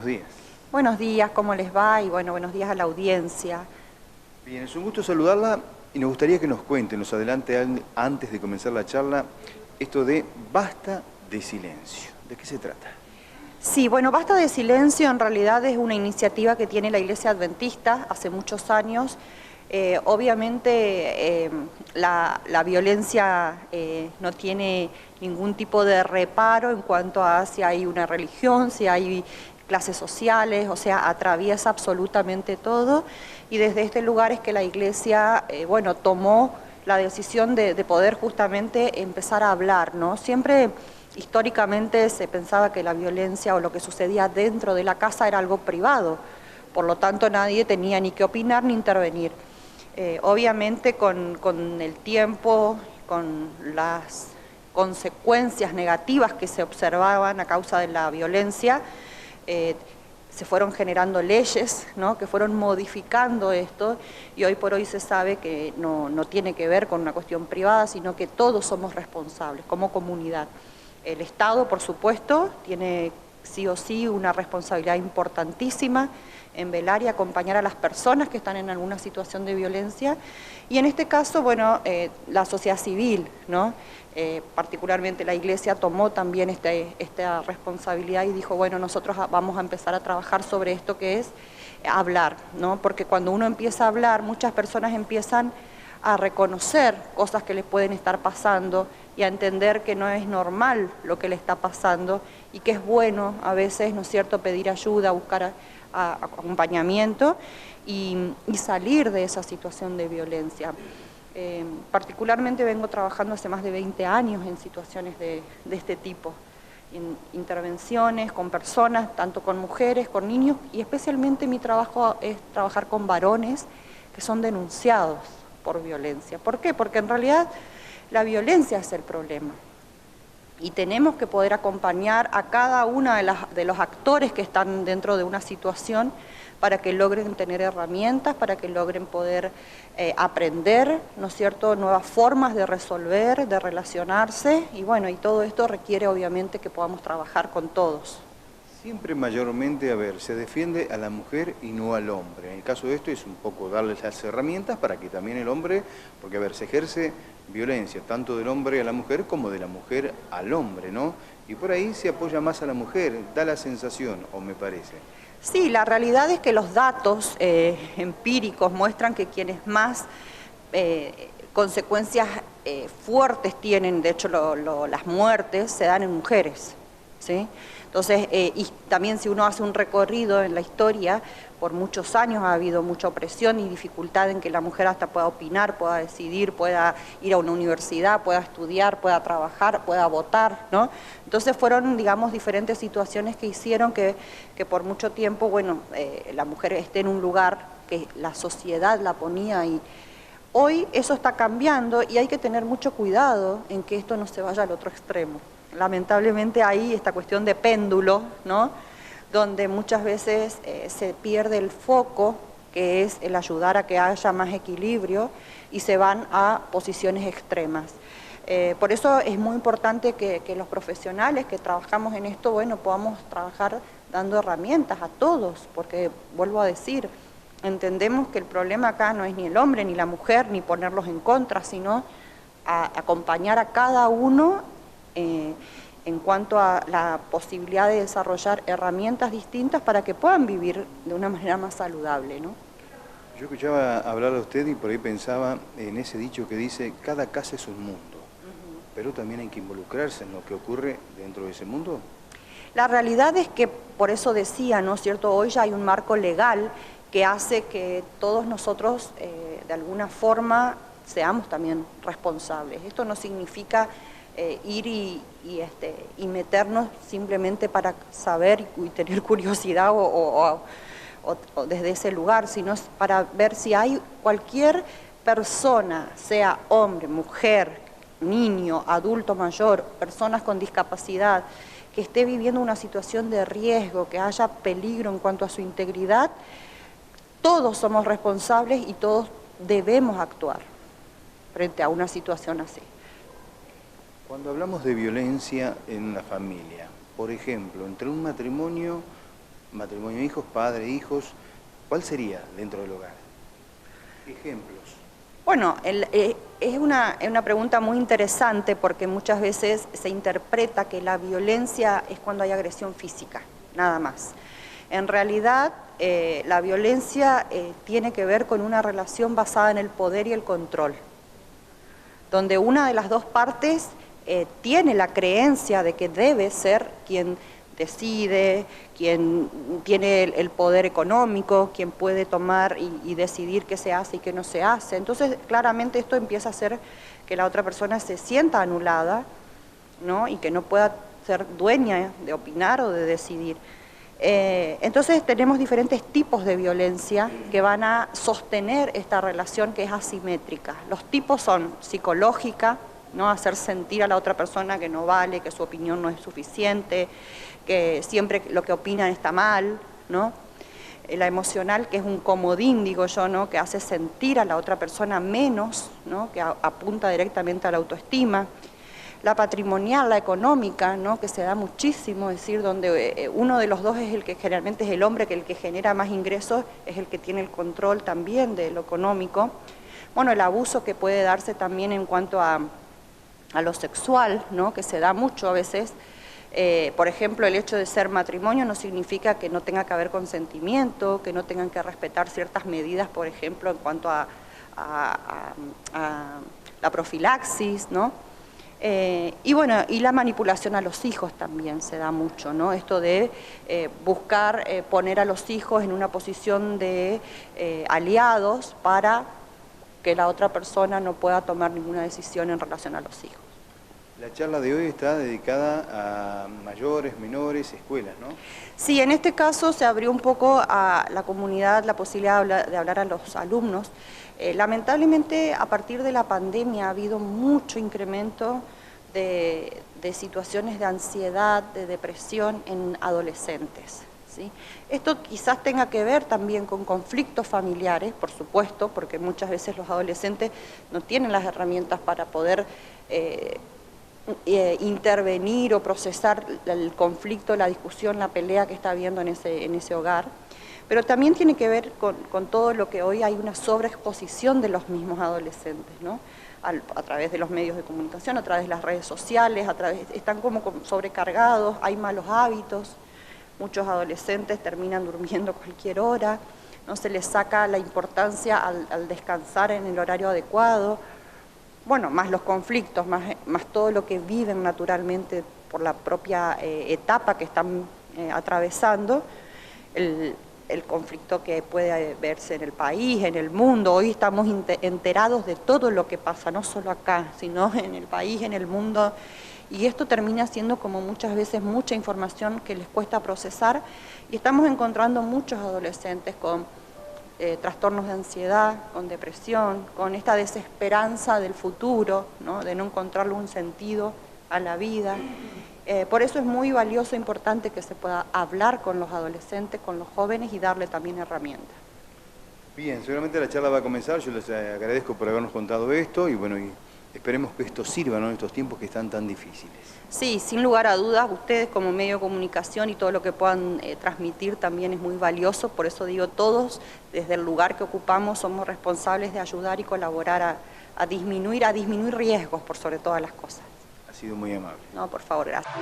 Buenos días. Buenos días, ¿cómo les va? Y bueno, buenos días a la audiencia. Bien, es un gusto saludarla y nos gustaría que nos cuente, nos adelante antes de comenzar la charla, esto de Basta de Silencio. ¿De qué se trata? Sí, bueno, Basta de Silencio en realidad es una iniciativa que tiene la Iglesia Adventista hace muchos años. Obviamente la violencia no tiene ningún tipo de reparo en cuanto a si hay una religión, si hay clases sociales, o sea, atraviesa absolutamente todo, y desde este lugar es que la Iglesia, bueno, tomó la decisión de poder justamente empezar a hablar, ¿no? Siempre históricamente se pensaba que la violencia o lo que sucedía dentro de la casa era algo privado, por lo tanto nadie tenía ni que opinar ni intervenir. Obviamente con el tiempo, con las consecuencias negativas que se observaban a causa de la violencia, se fueron generando leyes, ¿no?, que fueron modificando esto, y hoy por hoy se sabe que no tiene que ver con una cuestión privada, sino que todos somos responsables como comunidad. El Estado, por supuesto, tiene sí o sí una responsabilidad importantísima en velar y acompañar a las personas que están en alguna situación de violencia, y en este caso, bueno, la sociedad civil, ¿no? Particularmente la Iglesia tomó también esta responsabilidad y dijo, bueno, nosotros vamos a empezar a trabajar sobre esto que es hablar, ¿no? Porque cuando uno empieza a hablar, muchas personas empiezan a reconocer cosas que les pueden estar pasando y a entender que no es normal lo que le está pasando y que es bueno a veces, ¿no es cierto?, pedir ayuda, buscar acompañamiento y salir de esa situación de violencia. Particularmente vengo trabajando hace más de 20 años en situaciones de este tipo, en intervenciones con personas, tanto con mujeres, con niños, y especialmente mi trabajo es trabajar con varones que son denunciados por violencia. ¿Por qué? Porque en realidad la violencia es el problema. Y tenemos que poder acompañar a cada uno de los actores que están dentro de una situación para que logren tener herramientas, para que logren poder aprender, ¿no es cierto?, nuevas formas de resolver, de relacionarse, y bueno, y todo esto requiere obviamente que podamos trabajar con todos. Siempre mayormente, a ver, se defiende a la mujer y no al hombre. En el caso de esto es un poco darles las herramientas para que también el hombre, porque a ver, se ejerce violencia tanto del hombre a la mujer como de la mujer al hombre, ¿no? Y por ahí se apoya más a la mujer, da la sensación, o me parece. Sí, la realidad es que los datos empíricos muestran que quienes más consecuencias fuertes tienen, de hecho las muertes se dan en mujeres, ¿sí? Entonces, y también si uno hace un recorrido en la historia, por muchos años ha habido mucha opresión y dificultad en que la mujer hasta pueda opinar, pueda decidir, pueda ir a una universidad, pueda estudiar, pueda trabajar, pueda votar, ¿no? Entonces fueron, digamos, diferentes situaciones que hicieron que por mucho tiempo, bueno, la mujer esté en un lugar que la sociedad la ponía ahí. Hoy eso está cambiando y hay que tener mucho cuidado en que esto no se vaya al otro extremo. Lamentablemente hay esta cuestión de péndulo, ¿no?, donde muchas veces se pierde el foco, que es el ayudar a que haya más equilibrio, y se van a posiciones extremas. Por eso es muy importante que los profesionales que trabajamos en esto, bueno, podamos trabajar dando herramientas a todos, porque vuelvo a decir, entendemos que el problema acá no es ni el hombre ni la mujer, ni ponerlos en contra, sino acompañar a cada uno en cuanto a la posibilidad de desarrollar herramientas distintas para que puedan vivir de una manera más saludable, ¿no? Yo escuchaba hablar a usted y por ahí pensaba en ese dicho que dice, cada casa es un mundo, pero también hay que involucrarse en lo que ocurre dentro de ese mundo. La realidad es que, por eso decía, ¿no es cierto?, hoy ya hay un marco legal que hace que todos nosotros, de alguna forma, seamos también responsables. Esto no significa ir y meternos simplemente para saber y tener curiosidad o desde ese lugar, sino para ver si hay cualquier persona, sea hombre, mujer, niño, adulto mayor, personas con discapacidad, que esté viviendo una situación de riesgo, que haya peligro en cuanto a su integridad. Todos somos responsables y todos debemos actuar frente a una situación así. Cuando hablamos de violencia en la familia, por ejemplo, entre un matrimonio matrimonio, hijos, padre, hijos. ¿Cuál sería dentro del hogar? Ejemplos. Bueno, es una pregunta muy interesante porque muchas veces se interpreta que la violencia es cuando hay agresión física, nada más. En realidad, la violencia tiene que ver con una relación basada en el poder y el control, donde una de las dos partes tiene la creencia de que debe ser quien decide, quien tiene el poder económico, quien puede tomar y decidir qué se hace y qué no se hace. Entonces, claramente esto empieza a hacer que la otra persona se sienta anulada, ¿no? Y que no pueda ser dueña de opinar o de decidir. Entonces tenemos diferentes tipos de violencia que van a sostener esta relación que es asimétrica. Los tipos son psicológica, ¿no? Hacer sentir a la otra persona que no vale, que su opinión no es suficiente, que siempre lo que opinan está mal, ¿no? La emocional, que es un comodín, digo yo, ¿no? Que hace sentir a la otra persona menos, ¿no? Que apunta directamente a la autoestima. La patrimonial, la económica, ¿no? Que se da muchísimo, es decir, donde uno de los dos es el que generalmente es el hombre, que el que genera más ingresos es el que tiene el control también de lo económico. Bueno, el abuso que puede darse también en cuanto a lo sexual, ¿no? Que se da mucho a veces. Por ejemplo, el hecho de ser matrimonio no significa que no tenga que haber consentimiento, que no tengan que respetar ciertas medidas, por ejemplo, en cuanto a la profilaxis, ¿no? Y bueno, y la manipulación a los hijos también se da mucho, ¿no? Esto de buscar poner a los hijos en una posición de aliados para que la otra persona no pueda tomar ninguna decisión en relación a los hijos. La charla de hoy está dedicada a mayores, menores, escuelas, ¿no? Sí, en este caso se abrió un poco a la comunidad la posibilidad de hablar a los alumnos. Lamentablemente, a partir de la pandemia ha habido mucho incremento de situaciones de ansiedad, de depresión en adolescentes, ¿sí? Esto quizás tenga que ver también con conflictos familiares, por supuesto, porque muchas veces los adolescentes no tienen las herramientas para poder intervenir o procesar el conflicto, la discusión, la pelea que está habiendo en ese hogar. Pero también tiene que ver con todo lo que hoy hay una sobreexposición de los mismos adolescentes, ¿no? A través de los medios de comunicación, a través de las redes sociales, están como sobrecargados, hay malos hábitos, muchos adolescentes terminan durmiendo a cualquier hora, no se les saca la importancia al descansar en el horario adecuado, bueno, más los conflictos, más todo lo que viven naturalmente por la propia etapa que están atravesando, el conflicto que puede verse en el país, en el mundo. Hoy estamos enterados de todo lo que pasa, no solo acá, sino en el país, en el mundo, y esto termina siendo como muchas veces mucha información que les cuesta procesar, y estamos encontrando muchos adolescentes con trastornos de ansiedad, con depresión, con esta desesperanza del futuro, ¿no? De no encontrarle un sentido a la vida. Por eso es muy valioso e importante que se pueda hablar con los adolescentes, con los jóvenes y darle también herramientas. Bien, seguramente la charla va a comenzar, yo les agradezco por habernos contado esto y bueno, y esperemos que esto sirva, ¿no? En estos tiempos que están tan difíciles. Sí, sin lugar a dudas, ustedes como medio de comunicación y todo lo que puedan transmitir también es muy valioso, por eso digo, todos desde el lugar que ocupamos somos responsables de ayudar y colaborar a disminuir riesgos por sobre todas las cosas. Ha sido muy amable. No, por favor, gracias.